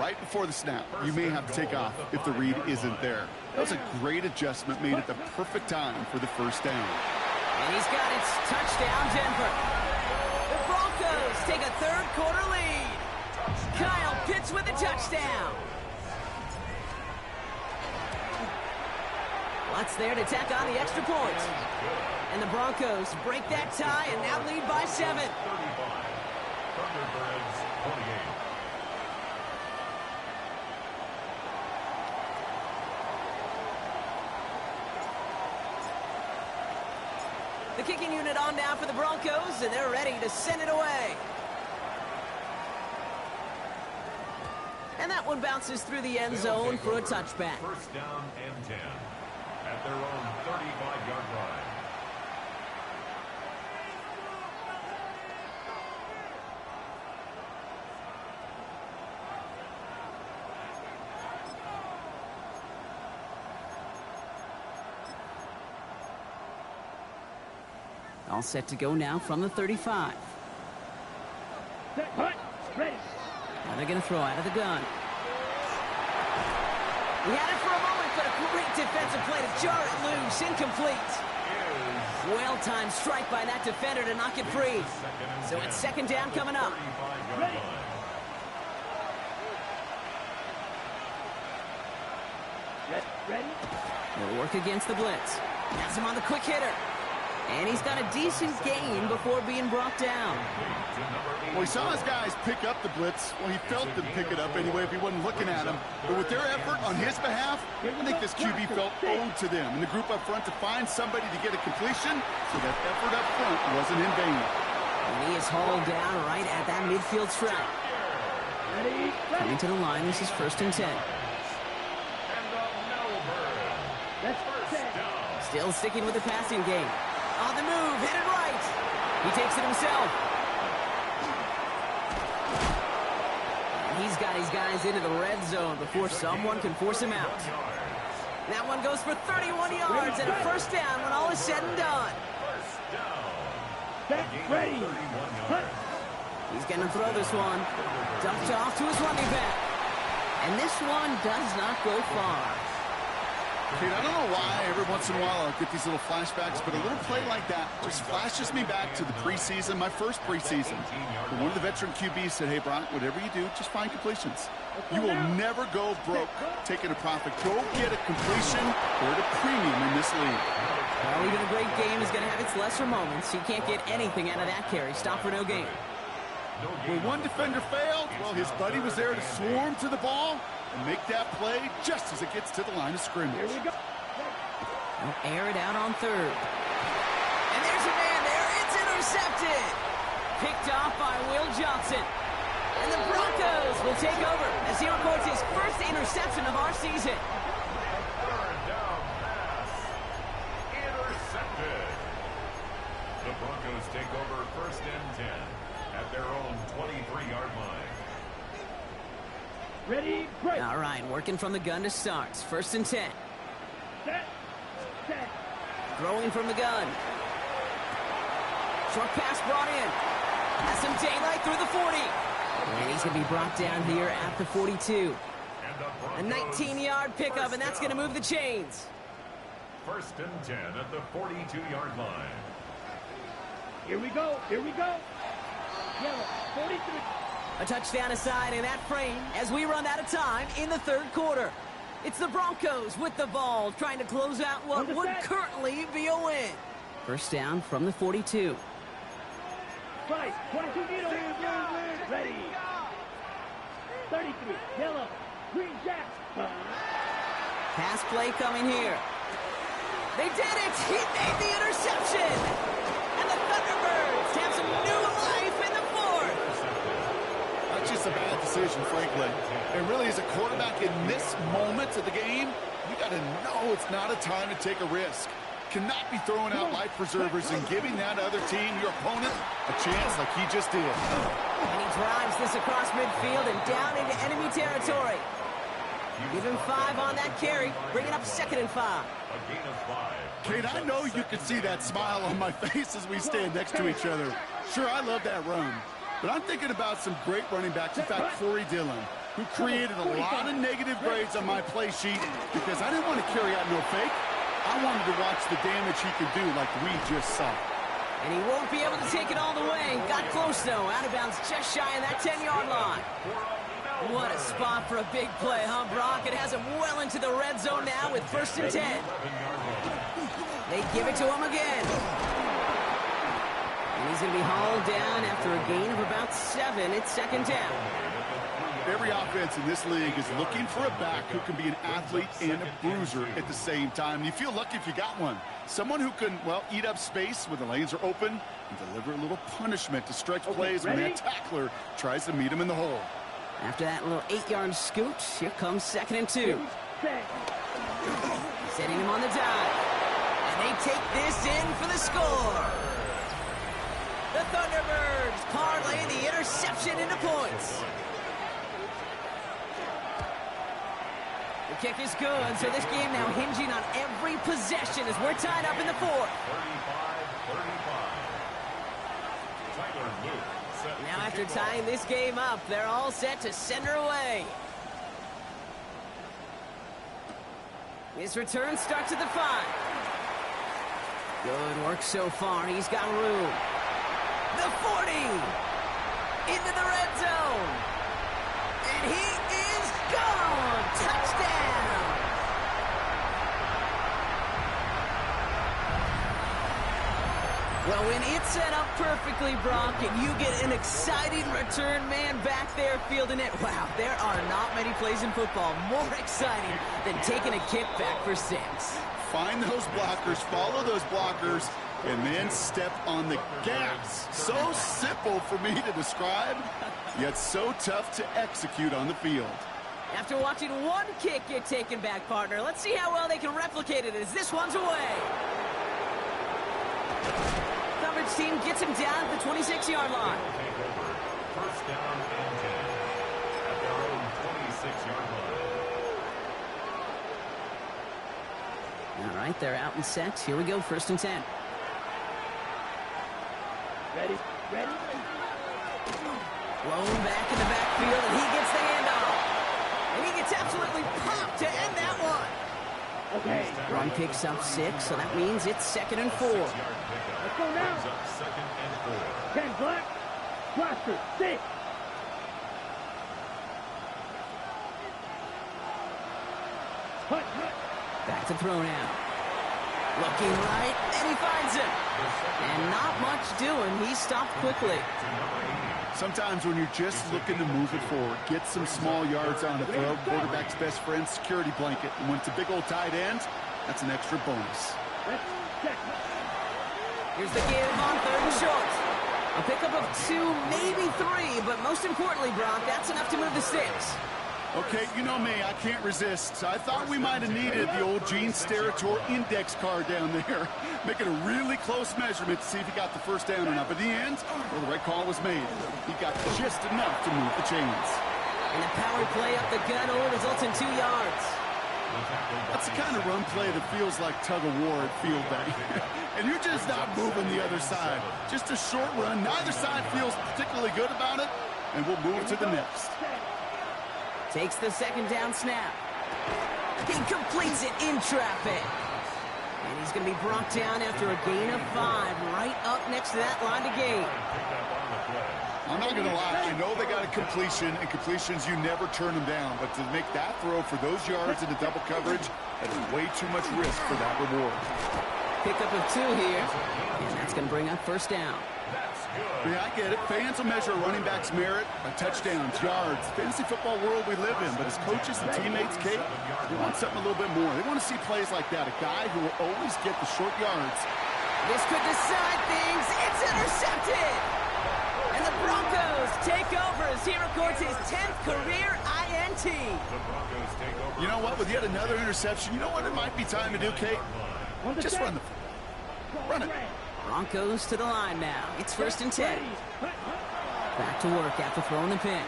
[SPEAKER 4] right before the snap, you may have to take off if the read isn't there. That was a great adjustment made at the perfect time for the first down.
[SPEAKER 1] And he's got it. Touchdown, Denver. The Broncos take a third-quarter lead. Kyle Pitts with a touchdown. Watts there to tack on the extra point. And the Broncos break that tie and now lead by 7.
[SPEAKER 2] Thunderbirds 28.
[SPEAKER 1] The kicking unit on now for the Broncos, and they're ready to send it away. And that one bounces through the end zone for a touchback.
[SPEAKER 2] First down and 10 at their own 35-yard line.
[SPEAKER 1] All set to go now from the 35.
[SPEAKER 3] Set. Cut. Ready.
[SPEAKER 1] Now they're going to throw out of the gun. He had it for a moment, but a great defensive play to jar it loose. Incomplete. Well-timed strike by that defender to knock it free. So it's second down coming up.
[SPEAKER 3] Ready. Ready.
[SPEAKER 1] They'll work against the blitz. Has him on the quick hitter. And he's got a decent gain before being brought down.
[SPEAKER 4] Well, he saw his guys pick up the blitz. Well, he felt them pick it up anyway if he wasn't looking at him. But with their effort on his behalf, I think this QB felt owed to them and the group up front to find somebody to get a completion, so that effort up front wasn't in vain.
[SPEAKER 1] And he is hauled down right at that midfield stripe.
[SPEAKER 3] Ready.
[SPEAKER 1] Coming to the line, this is first and 10.
[SPEAKER 3] Let's set.
[SPEAKER 1] Still sticking with the passing game. On the move, headed right. He takes it himself. And he's got his guys into the red zone before someone can force him out. That one goes for 31 yards and a first down when all is said and done.
[SPEAKER 3] Set, ready, hunt.
[SPEAKER 1] He's going to throw this one. Dumped off to his running back. And this one does not go far.
[SPEAKER 4] Kate, I don't know why every once in a while I'll get these little flashbacks, but a little play like that just flashes me back to the preseason, my first preseason. When one of the veteran QBs said, hey, Brock, whatever you do, just find completions. You will never go broke taking a profit. Go get a completion or at a premium in this league.
[SPEAKER 1] Well, even a great game is going to have its lesser moments. You can't get anything out of that carry. Stop for no gain.
[SPEAKER 4] When one defender failed, well, his buddy was there to swarm to the ball and make that play just as it gets to the line of scrimmage.
[SPEAKER 3] Here we go.
[SPEAKER 1] They'll air it out on third. And there's a man there. It's intercepted. Picked off by Will Johnson. And the Broncos will take over as he records his first interception of our season.
[SPEAKER 2] Third down pass. Intercepted. The Broncos take over first and 10 at their own 23-yard line.
[SPEAKER 3] Ready, break.
[SPEAKER 1] All right, working from the gun to start. First and 10.
[SPEAKER 3] Set, set.
[SPEAKER 1] Throwing from the gun. Short pass brought in. Has some daylight through the 40. And he's going to be brought down here at the 42. A 19-yard pickup, and that's going to move the chains.
[SPEAKER 2] First and 10 at the 42-yard line.
[SPEAKER 3] Here we go, here we go. Yellow, 43.
[SPEAKER 1] A touchdown aside in that frame as we run out of time in the third quarter. It's the Broncos with the ball trying to close out what would currently be a win. First down from the 42.
[SPEAKER 3] Right, 22 meters. Ready. 33, yellow, green jack.
[SPEAKER 1] Pass play coming here. They did it! He made the interception! And the Thunderbirds have some new life in the fourth!
[SPEAKER 4] That's just a bad decision, frankly. And really, as a quarterback in this moment of the game, you got to know it's not a time to take a risk. Cannot be throwing out life preservers and giving that other team, your opponent, a chance like he just did.
[SPEAKER 1] And he drives this across midfield and down into enemy territory. Give him 5 on that carry, bringing up 2nd and 5.
[SPEAKER 2] A gain of 5.
[SPEAKER 4] Kate, I know you can see that smile on my face as we stand next to each other. Sure, I love that run. But I'm thinking about some great running backs. In fact, Corey Dillon, who created a lot of negative grades on my play sheet because I didn't want to carry out no fake. I wanted to watch the damage he could do like we just saw.
[SPEAKER 1] And he won't be able to take it all the way. Got close, though. Out of bounds just shy of that 10-yard line. What a spot for a big play, huh, Brock? It has him well into the red zone now with 1st and 10. They give it to him again. And he's going to be hauled down after a gain of about 7. It's 2nd down.
[SPEAKER 4] Every offense in this league is looking for a back who can be an athlete and a bruiser at the same time. You feel lucky if you got one. Someone who can, well, eat up space when the lanes are open and deliver a little punishment to stretch plays when that tackler tries to meet him in the hole.
[SPEAKER 1] After that little 8-yard scoot, here comes 2nd and 2. Setting him on the dive. And they take this in for the score. The Thunderbirds parlay the interception into points. The kick is good, so this game now hinging on every possession as we're tied up in the 4th.
[SPEAKER 2] 35-35.
[SPEAKER 1] Now after tying this game up, they're all set to send her away. His return starts at the 5. Good work so far. He's got room. The 40. Into the red zone. And he is gone. Touchdown. Well, when it's set up perfectly, Brock, and you get an exciting return man back there fielding it, wow, there are not many plays in football more exciting than taking a kickback for 6.
[SPEAKER 4] Find those blockers, follow those blockers, and then step on the gas. So simple for me to describe, yet so tough to execute on the field.
[SPEAKER 1] After watching one kick get taken back, partner, let's see how well they can replicate it as this one's away. Coverage team gets him down at the 26-yard line.
[SPEAKER 2] First down and 10 at their own 26-yard line.
[SPEAKER 1] All right, they're out and set. Here we go, 1st and 10.
[SPEAKER 3] Ready, ready.
[SPEAKER 1] Blown back in the backfield, and he gets the handoff. And he gets absolutely popped to end that one.
[SPEAKER 3] Okay.
[SPEAKER 1] Run picks up 6, so that means it's 2nd and 4.
[SPEAKER 3] Let's go now. 10 black. Blaster, 6. Hut, hut.
[SPEAKER 1] Back to throw now. Looking right, and he finds him. And not much doing. He stopped quickly.
[SPEAKER 4] Sometimes when you're just looking to move it forward, get some small yards on the throw, quarterback's best friend, security blanket. And when it's a big old tight end, that's an extra bonus.
[SPEAKER 3] Let's check.
[SPEAKER 1] Here's the give on 3rd and short. A pickup of 2, maybe 3, but most importantly, Brock, that's enough to move the sticks.
[SPEAKER 4] Okay, you know me, I can't resist. I thought we might have needed the old Gene Steratore index card down there. Making a really close measurement to see if he got the 1st down or not. But in the end, well, the right call was made. He got just enough to move the chains.
[SPEAKER 1] And the power play up the gut only results in 2 yards.
[SPEAKER 4] That's the kind of run play that feels like tug-of-war at field day. And you're just not moving the other side. Just a short run. Neither side feels particularly good about it. And we'll move to the next.
[SPEAKER 1] Takes the 2nd down snap. He completes it in traffic. And he's going to be brought down after a gain of 5, right up next to that line to gain.
[SPEAKER 4] I'm not going to lie. I know they got a completion, and completions, you never turn them down. But to make that throw for those yards into double coverage, that is way too much risk for that reward.
[SPEAKER 1] Pickup of 2 here. And that's going to bring up 1st down.
[SPEAKER 4] Yeah, I get it. Fans will measure a running back's merit by touchdowns, yards, fantasy football world we live in. But as coaches and teammates, Kate, they want something a little bit more. They want to see plays like that. A guy who will always get the short yards.
[SPEAKER 1] This could decide things. It's intercepted. And the Broncos take over as he records his 10th career INT.
[SPEAKER 4] You know what? With yet another interception, you know what it might be time to do, Kate? Just run it.
[SPEAKER 1] Broncos to the line now. It's 1st and 10. Back to work after throwing the pick.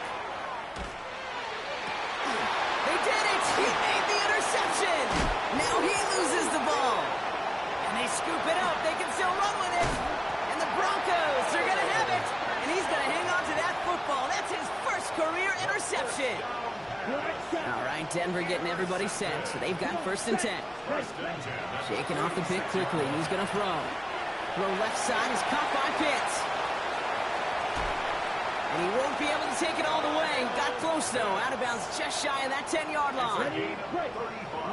[SPEAKER 1] They did it! He made the interception! Now he loses the ball. And they scoop it up. They can still run with it. And the Broncos are going to have it. And he's going to hang on to that football. That's his 1st career interception. All right, Denver getting everybody set. So they've got 1st and 10. Shaking off the pick quickly. He's going to throw. Throw left side is caught by Pitts. And he won't be able to take it all the way. Got close, though. Out of bounds just shy of that 10-yard line.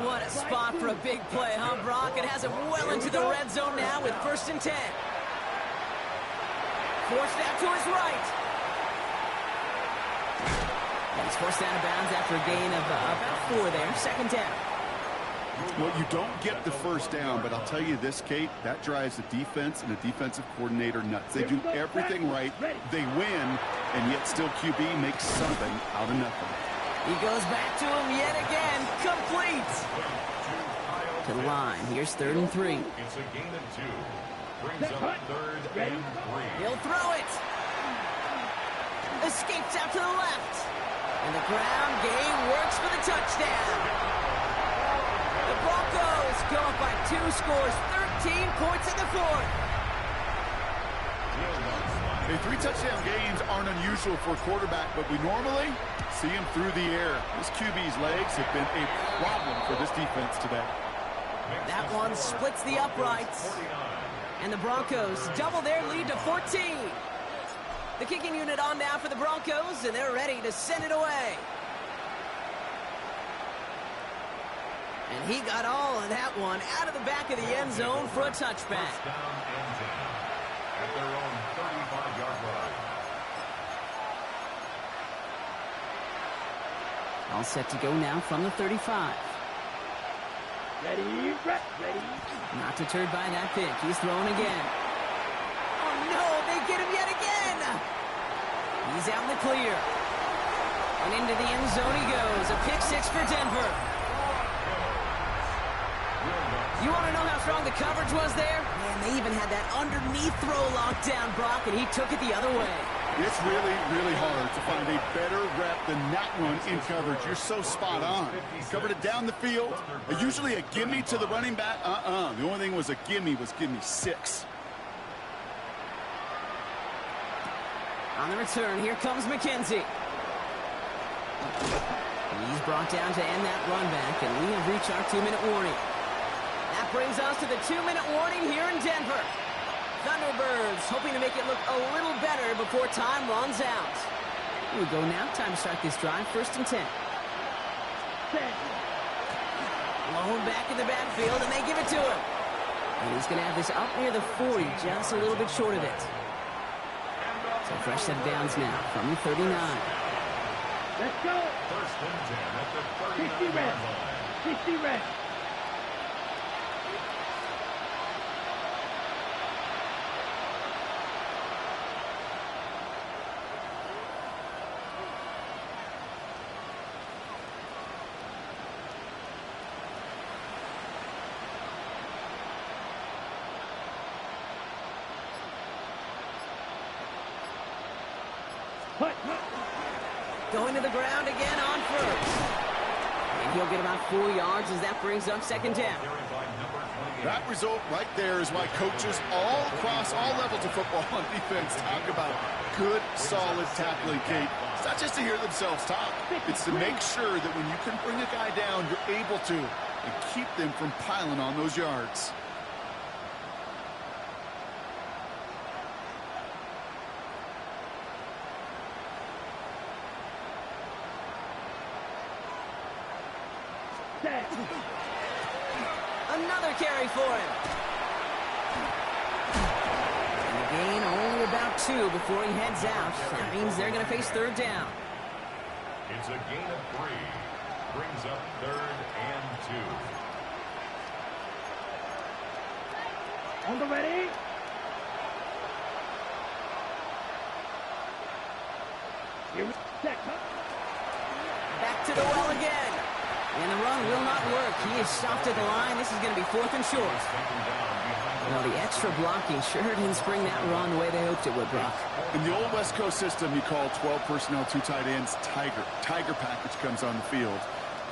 [SPEAKER 1] What a spot for a big play, huh, Brock? It has him well into the red zone now with 1st and 10. Forced out to his right. And he's forced out of bounds after a gain of about 4 there. 2nd down.
[SPEAKER 4] Well, you don't get the 1st down, but I'll tell you this, Kate, that drives the defense and the defensive coordinator nuts. They do everything right, they win, and yet still QB makes something out of nothing.
[SPEAKER 1] He goes back to him yet again, complete. To the line, here's 3rd and 3.
[SPEAKER 2] It's a gain of 2. Brings up 3rd and 3.
[SPEAKER 1] He'll throw it. Escapes out to the left. And the ground game works for the touchdown. The Broncos go up by 2 scores, 13 points in the 4th.
[SPEAKER 4] Hey, 3 touchdown games aren't unusual for a quarterback, but we normally see him through the air. This QB's legs have been a problem for this defense today.
[SPEAKER 1] That one splits the uprights. And the Broncos double their lead to 14. The kicking unit on now for the Broncos, and they're ready to send it away. And he got all of that one out of the back of the end zone for a touchback.
[SPEAKER 2] First down and 10 at their own 35-yard line.
[SPEAKER 1] All set to go now from the 35.
[SPEAKER 3] Ready, ready.
[SPEAKER 1] Not deterred by that pick. He's throwing again. Oh, no, they get him yet again. He's out in the clear. And into the end zone he goes. A pick 6 for Denver. You want to know how strong the coverage was there? Man, they even had that underneath throw locked down, Brock, and he took it the other way.
[SPEAKER 4] It's really, really hard to find a better rep than that one in coverage. You're so spot on. Covered it down the field. Usually a gimme to the running back. The only thing was a gimme was give me 6.
[SPEAKER 1] On the return, here comes McKenzie. He's brought down to end that run back, and we have reached our 2-minute warning. That brings us to the 2-minute warning here in Denver. Thunderbirds hoping to make it look a little better before time runs out. Here we go now. Time to start this drive. 1st and 10. Blown back in the backfield, and they give it to him. And he's going to have this up near the 40, just a little bit short of it. So fresh set of downs now from the 39.
[SPEAKER 3] Let's go.
[SPEAKER 2] 1st and 10 at the
[SPEAKER 3] 60 red. 60 red.
[SPEAKER 1] Going to the ground again on 1st. And he'll get about 4 yards as that brings up 2nd down.
[SPEAKER 4] That result right there is why coaches all across all levels of football on defense talk about good, solid tackling, Kate. It's not just to hear themselves talk. It's to make sure that when you can bring a guy down, you're able to, and keep them from piling on those yards.
[SPEAKER 1] Another carry for him. And the gain only about 2 before he heads out. That means they're going to face 3rd down.
[SPEAKER 2] It's a gain of 3. Brings up 3rd and 2.
[SPEAKER 3] On the ready. Here we set.
[SPEAKER 1] Back to the well again. And the run will not work. He is stopped at the line. This is going to be 4th and short. Well, the extra blocking sure didn't spring that run the way they hoped it would, Brock.
[SPEAKER 4] In the old West Coast system, you call 12 personnel, 2 tight ends, Tiger. Tiger package comes on the field.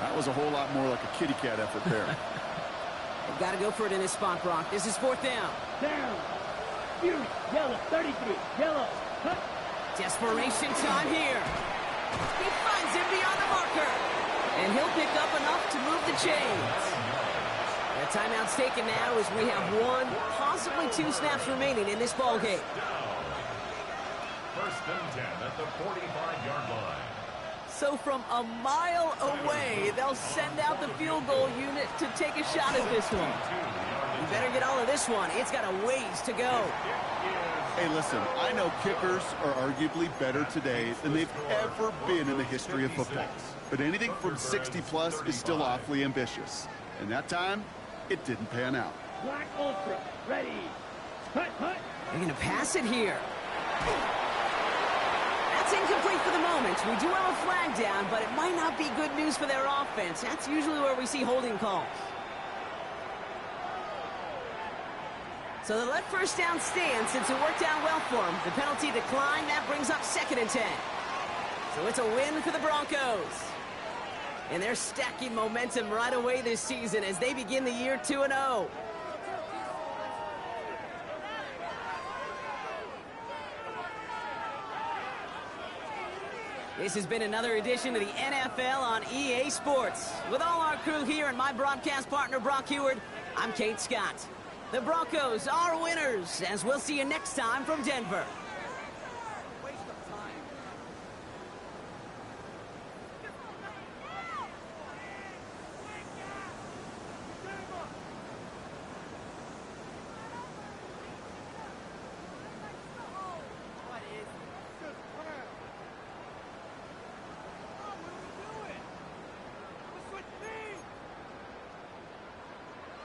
[SPEAKER 4] That was a whole lot more like a kitty cat effort there.
[SPEAKER 1] They've got to go for it in this spot, Brock. This is 4th down.
[SPEAKER 3] Down. Fury. Yellow. 33. Yellow. Cut.
[SPEAKER 1] Desperation time here. He finds him beyond the marker. And he'll pick up enough to move the chains. The timeout's taken now as we have 1, possibly 2 snaps remaining in this ball game.
[SPEAKER 2] 1st and 10 at the 45-yard line.
[SPEAKER 1] So from a mile away, they'll send out the field goal unit to take a shot at this one. You better get all of this one. It's got a ways to go.
[SPEAKER 4] Hey, listen, I know kickers are arguably better today than they've ever been in the history of football. But anything from 60-plus is still awfully ambitious. And that time, it didn't pan out.
[SPEAKER 3] Black Ultra. Ready. Cut. Cut.
[SPEAKER 1] They're going to pass it here. That's incomplete for the moment. We do have a flag down, but it might not be good news for their offense. That's usually where we see holding calls. So they let 1st down stand since it worked out well for them. The penalty declined. That brings up 2nd and 10. So it's a win for the Broncos. And they're stacking momentum right away this season as they begin the year 2-0. This has been another edition of the NFL on EA Sports. With all our crew here and my broadcast partner, Brock Heward, I'm Kate Scott. The Broncos are winners, as we'll see you next time from Denver.